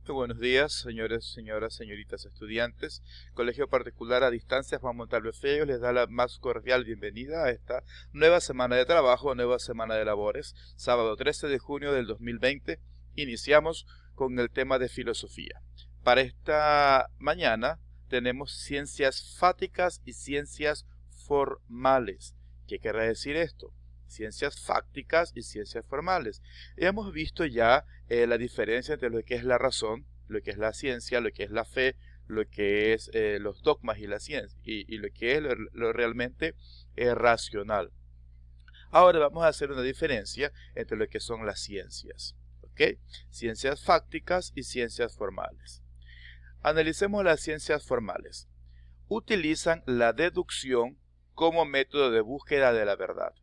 Muy buenos días, señores, señoras, señoritas estudiantes. Colegio Particular a Distancia Juan Montalvo Feo les da la más cordial bienvenida a esta nueva semana de trabajo, nueva semana de labores. Sábado 13 de junio del 2020 iniciamos con el tema de filosofía. Para esta mañana tenemos ciencias fácticas y ciencias formales. ¿Qué querrá decir esto? Ciencias fácticas y ciencias formales. Hemos visto ya la diferencia entre lo que es la razón, lo que es la ciencia, lo que es la fe, lo que es los dogmas y la ciencia, y lo que es lo realmente racional. Ahora vamos a hacer una diferencia entre lo que son las ciencias, ¿ok? Ciencias fácticas y ciencias formales. Analicemos las ciencias formales. Utilizan la deducción como método de búsqueda de la verdad.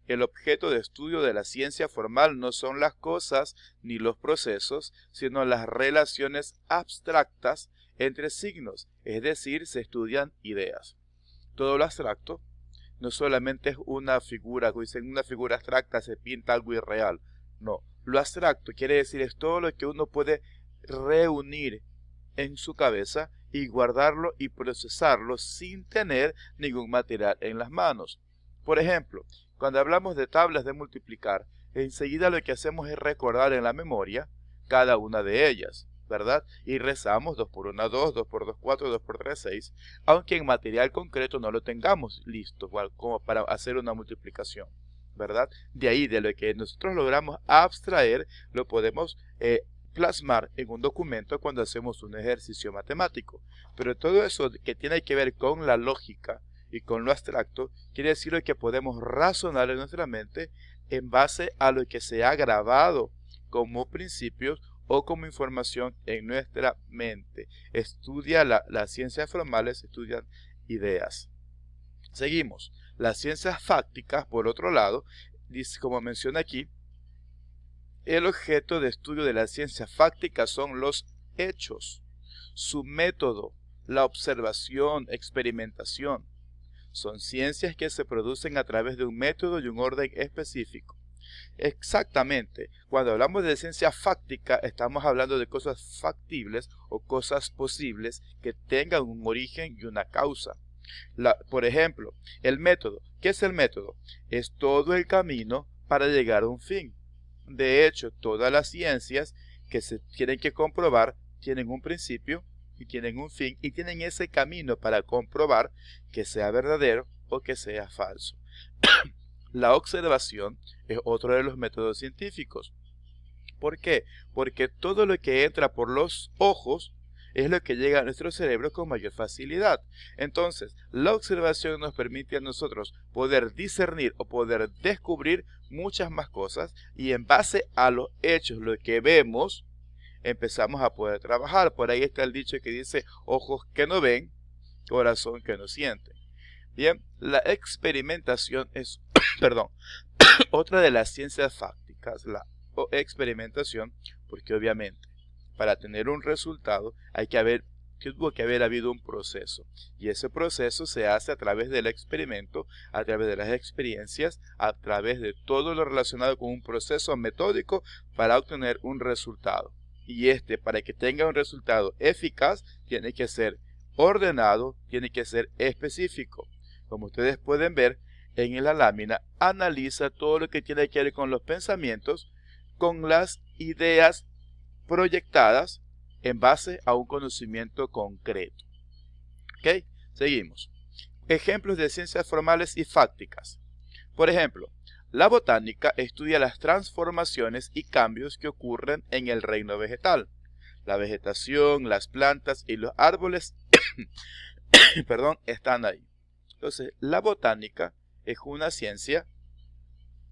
El objeto de estudio de la ciencia formal no son las cosas ni los procesos, sino las relaciones abstractas entre signos, es decir, se estudian ideas. Todo lo abstracto no solamente es una figura, como dicen, una figura abstracta se pinta algo irreal. No, lo abstracto quiere decir es todo lo que uno puede reunir en su cabeza y guardarlo y procesarlo sin tener ningún material en las manos. Por ejemplo, cuando hablamos de tablas de multiplicar, enseguida lo que hacemos es recordar en la memoria cada una de ellas, ¿verdad? Y rezamos 2 por 1, 2, 2 por 2, 4, 2 por 3, 6, aunque en material concreto no lo tengamos listo como para hacer una multiplicación, ¿verdad? De ahí, de lo que nosotros logramos abstraer, lo podemos plasmar en un documento cuando hacemos un ejercicio matemático. Pero todo eso que tiene que ver con la lógica y con lo abstracto, quiere decir que podemos razonar en nuestra mente en base a lo que se ha grabado como principios o como información en nuestra mente. Estudia las ciencias formales, estudian ideas. Seguimos. Las ciencias fácticas, por otro lado, dice, como menciona aquí, el objeto de estudio de la ciencia fáctica son los hechos, su método, la observación, experimentación. Son ciencias que se producen a través de un método y un orden específico. Exactamente, cuando hablamos de ciencia fáctica estamos hablando de cosas factibles o cosas posibles que tengan un origen y una causa. Por ejemplo, el método. ¿Qué es el método? Es todo el camino para llegar a un fin. De hecho, todas las ciencias que se tienen que comprobar tienen un principio y tienen un fin y tienen ese camino para comprobar que sea verdadero o que sea falso. La observación es otro de los métodos científicos. ¿Por qué? Porque todo lo que entra por los ojos es lo que llega a nuestro cerebro con mayor facilidad. Entonces, la observación nos permite a nosotros poder discernir o poder descubrir muchas más cosas y en base a los hechos, lo que vemos, empezamos a poder trabajar. Por ahí está el dicho que dice, ojos que no ven, corazón que no siente. Bien, la experimentación es, perdón, otra de las ciencias fácticas, la experimentación, porque obviamente para tener un resultado tuvo que haber habido un proceso, y ese proceso se hace a través del experimento, a través de las experiencias, a través de todo lo relacionado con un proceso metódico para obtener un resultado. Y para que tenga un resultado eficaz, tiene que ser ordenado, tiene que ser específico. Como ustedes pueden ver en la lámina, analiza todo lo que tiene que ver con los pensamientos, con las ideas proyectadas en base a un conocimiento concreto. ¿Ok? Seguimos. Ejemplos de ciencias formales y fácticas. Por ejemplo, la botánica estudia las transformaciones y cambios que ocurren en el reino vegetal. La vegetación, las plantas y los árboles perdón, están ahí. Entonces, la botánica es una ciencia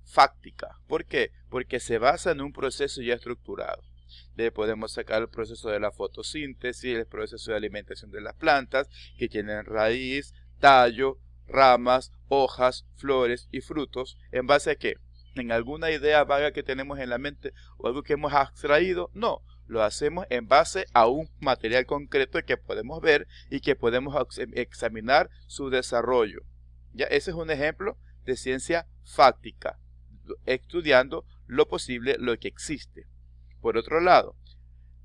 fáctica. ¿Por qué? Porque se basa en un proceso ya estructurado. Podemos sacar el proceso de la fotosíntesis, el proceso de alimentación de las plantas, que tienen raíz, tallo, ramas, hojas, flores y frutos. ¿En base a qué? ¿En alguna idea vaga que tenemos en la mente o algo que hemos extraído? No, lo hacemos en base a un material concreto que podemos ver y que podemos examinar su desarrollo. ¿Ya? Ese es un ejemplo de ciencia fáctica, estudiando lo posible, lo que existe. Por otro lado,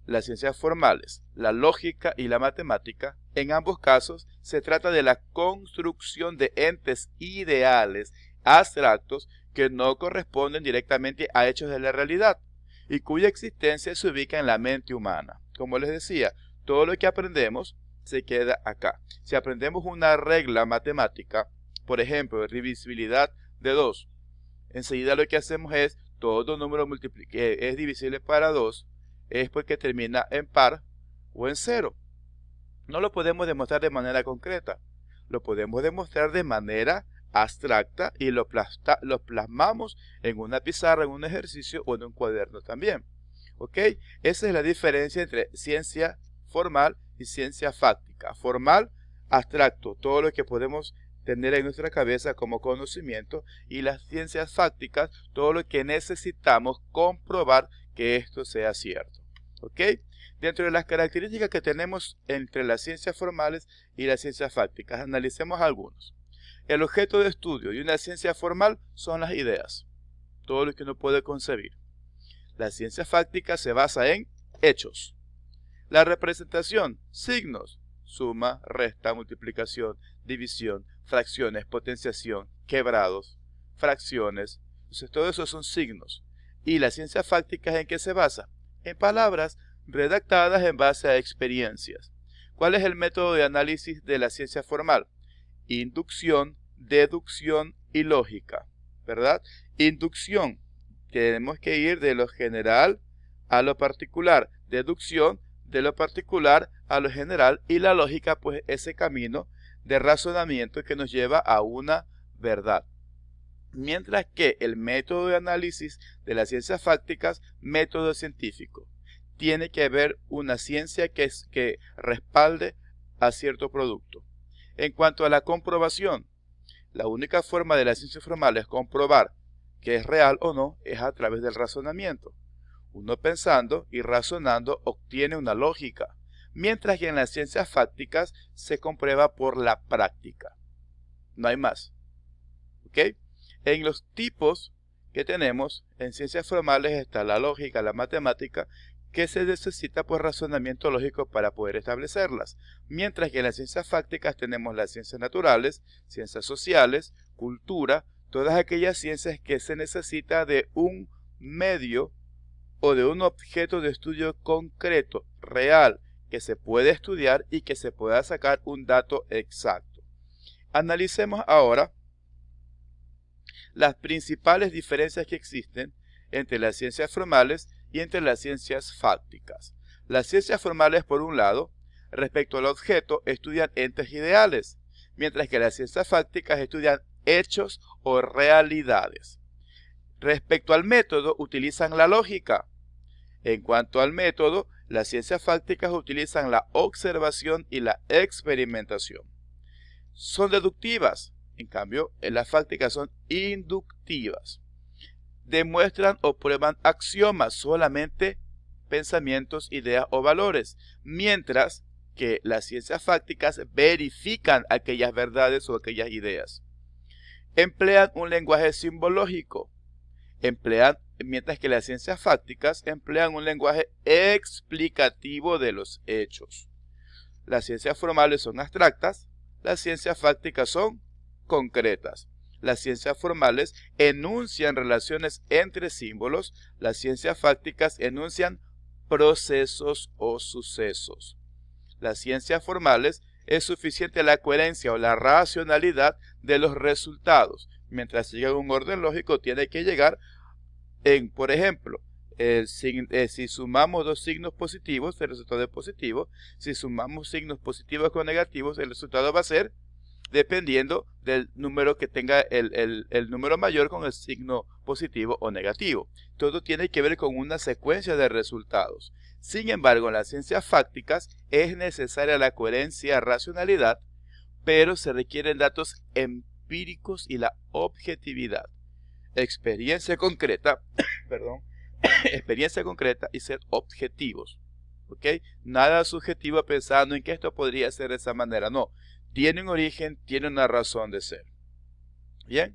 las ciencias formales, la lógica y la matemática, en ambos casos se trata de la construcción de entes ideales abstractos que no corresponden directamente a hechos de la realidad y cuya existencia se ubica en la mente humana. Como les decía, todo lo que aprendemos se queda acá. Si aprendemos una regla matemática, por ejemplo, divisibilidad de 2, enseguida lo que hacemos es todo número que es divisible para 2 es porque termina en par o en 0. No lo podemos demostrar de manera concreta, lo podemos demostrar de manera abstracta y lo plasmamos en una pizarra, en un ejercicio o en un cuaderno también. ¿Ok? Esa es la diferencia entre ciencia formal y ciencia fáctica. Formal, abstracto, todo lo que podemos tener en nuestra cabeza como conocimiento, y las ciencias fácticas, todo lo que necesitamos comprobar que esto sea cierto. ¿Ok? Dentro de las características que tenemos entre las ciencias formales y las ciencias fácticas, analicemos algunos. El objeto de estudio de una ciencia formal son las ideas, todo lo que uno puede concebir. La ciencia fáctica se basa en hechos. La representación, signos, suma, resta, multiplicación, división, fracciones, potenciación, quebrados, fracciones. Entonces, todo eso son signos. ¿Y la ciencia fáctica en qué se basa? En palabras redactadas en base a experiencias. ¿Cuál es el método de análisis de la ciencia formal? Inducción, deducción y lógica, ¿verdad? Inducción, tenemos que ir de lo general a lo particular. Deducción, de lo particular a lo general. Y la lógica, pues ese camino de razonamiento que nos lleva a una verdad. Mientras que el método de análisis de las ciencias fácticas, método científico, tiene que haber una ciencia que respalde a cierto producto. En cuanto a la comprobación, la única forma de las ciencias formales comprobar que es real o no es a través del razonamiento. Uno pensando y razonando obtiene una lógica, mientras que en las ciencias fácticas se comprueba por la práctica. No hay más. ¿Ok? En los tipos que tenemos en ciencias formales está la lógica, la matemática, que se necesita por razonamiento lógico para poder establecerlas, mientras que en las ciencias fácticas tenemos las ciencias naturales, ciencias sociales, cultura, todas aquellas ciencias que se necesita de un medio o de un objeto de estudio concreto, real, que se puede estudiar y que se pueda sacar un dato exacto. Analicemos ahora las principales diferencias que existen entre las ciencias formales y entre las ciencias fácticas. Las ciencias formales, por un lado, respecto al objeto, estudian entes ideales, mientras que las ciencias fácticas estudian hechos o realidades. Respecto al método, utilizan la lógica. En cuanto al método, las ciencias fácticas utilizan la observación y la experimentación. Son deductivas, en cambio, las fácticas son inductivas. Demuestran o prueban axiomas, solamente pensamientos, ideas o valores, mientras que las ciencias fácticas verifican aquellas verdades o aquellas ideas. Emplean un lenguaje simbológico, mientras que las ciencias fácticas emplean un lenguaje explicativo de los hechos. Las ciencias formales son abstractas, las ciencias fácticas son concretas. Las ciencias formales enuncian relaciones entre símbolos, las ciencias fácticas enuncian procesos o sucesos. Las ciencias formales es suficiente la coherencia o la racionalidad de los resultados, mientras llega a un orden lógico tiene que llegar en, por ejemplo, si sumamos dos signos positivos, el resultado es positivo. Si sumamos signos positivos con negativos, el resultado va a ser dependiendo del número que tenga el número mayor con el signo positivo o negativo. Todo tiene que ver con una secuencia de resultados. Sin embargo, en las ciencias fácticas es necesaria la coherencia, racionalidad, pero se requieren datos empíricos y la objetividad. Experiencia concreta, experiencia concreta y ser objetivos. ¿Ok? Nada subjetivo pensando en que esto podría ser de esa manera. No. Tiene un origen, tiene una razón de ser. Bien.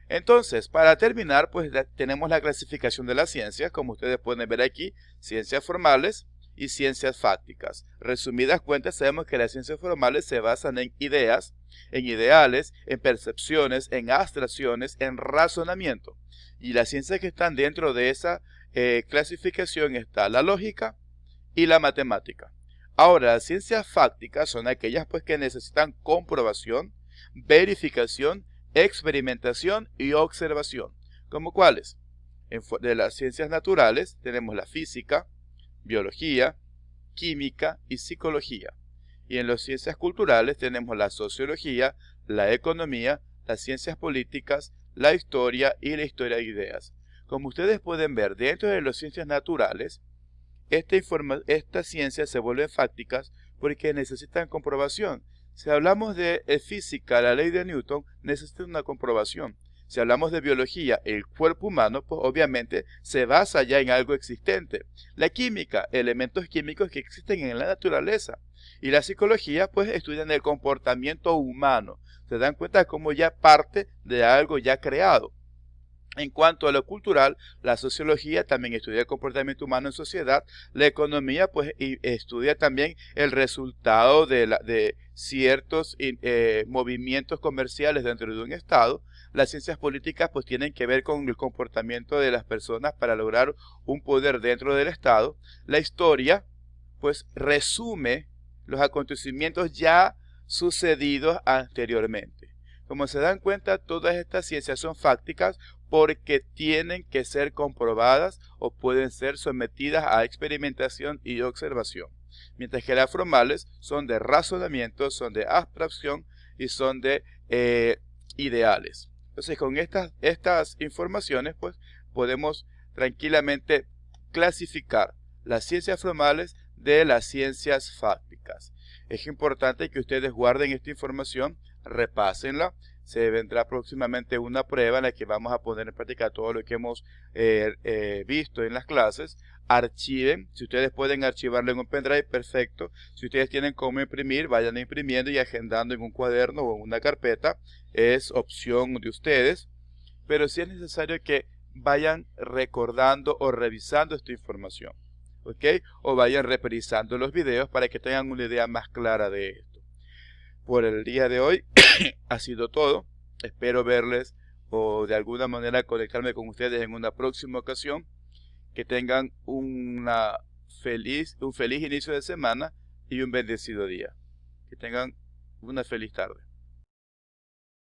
Entonces, para terminar, pues tenemos la clasificación de las ciencias, como ustedes pueden ver aquí: ciencias formales, y ciencias fácticas. Resumidas cuentas, sabemos que las ciencias formales se basan en ideas, en ideales, en percepciones, en abstracciones, en razonamiento. Y las ciencias que están dentro de esa clasificación está la lógica y la matemática. Ahora, las ciencias fácticas son aquellas pues que necesitan comprobación, verificación, experimentación y observación. ¿Como cuáles? De las ciencias naturales tenemos la física, biología, química y psicología. Y en las ciencias culturales tenemos la sociología, la economía, las ciencias políticas, la historia y la historia de ideas. Como ustedes pueden ver, dentro de las ciencias naturales, estas ciencias se vuelven fácticas porque necesitan comprobación. Si hablamos de física, la ley de Newton necesita una comprobación. Si hablamos de biología, el cuerpo humano, pues obviamente se basa ya en algo existente. La química, elementos químicos que existen en la naturaleza. Y la psicología, pues estudian el comportamiento humano. Se dan cuenta cómo ya parte de algo ya creado. En cuanto a lo cultural, la sociología también estudia el comportamiento humano en sociedad. La economía, pues, estudia también el resultado de ciertos movimientos comerciales dentro de un estado. Las ciencias políticas, pues, tienen que ver con el comportamiento de las personas para lograr un poder dentro del estado. La historia, pues, resume los acontecimientos ya sucedidos anteriormente. Como se dan cuenta, todas estas ciencias son fácticas porque tienen que ser comprobadas o pueden ser sometidas a experimentación y observación. Mientras que las formales son de razonamiento, son de abstracción y son de ideales. Entonces, con estas informaciones, pues, podemos tranquilamente clasificar las ciencias formales de las ciencias fácticas. Es importante que ustedes guarden esta información, repásenla. Se vendrá próximamente una prueba en la que vamos a poner en práctica todo lo que hemos visto en las clases. Archiven, si ustedes pueden archivarlo en un pendrive, perfecto. Si ustedes tienen cómo imprimir, vayan imprimiendo y agendando en un cuaderno o en una carpeta. Es opción de ustedes. Pero sí es necesario que vayan recordando o revisando esta información, ¿ok? O vayan reprisando los videos para que tengan una idea más clara de esto. Por el día de hoy ha sido todo. Espero verles o de alguna manera conectarme con ustedes en una próxima ocasión. Que tengan un feliz inicio de semana y un bendecido día. Que tengan una feliz tarde.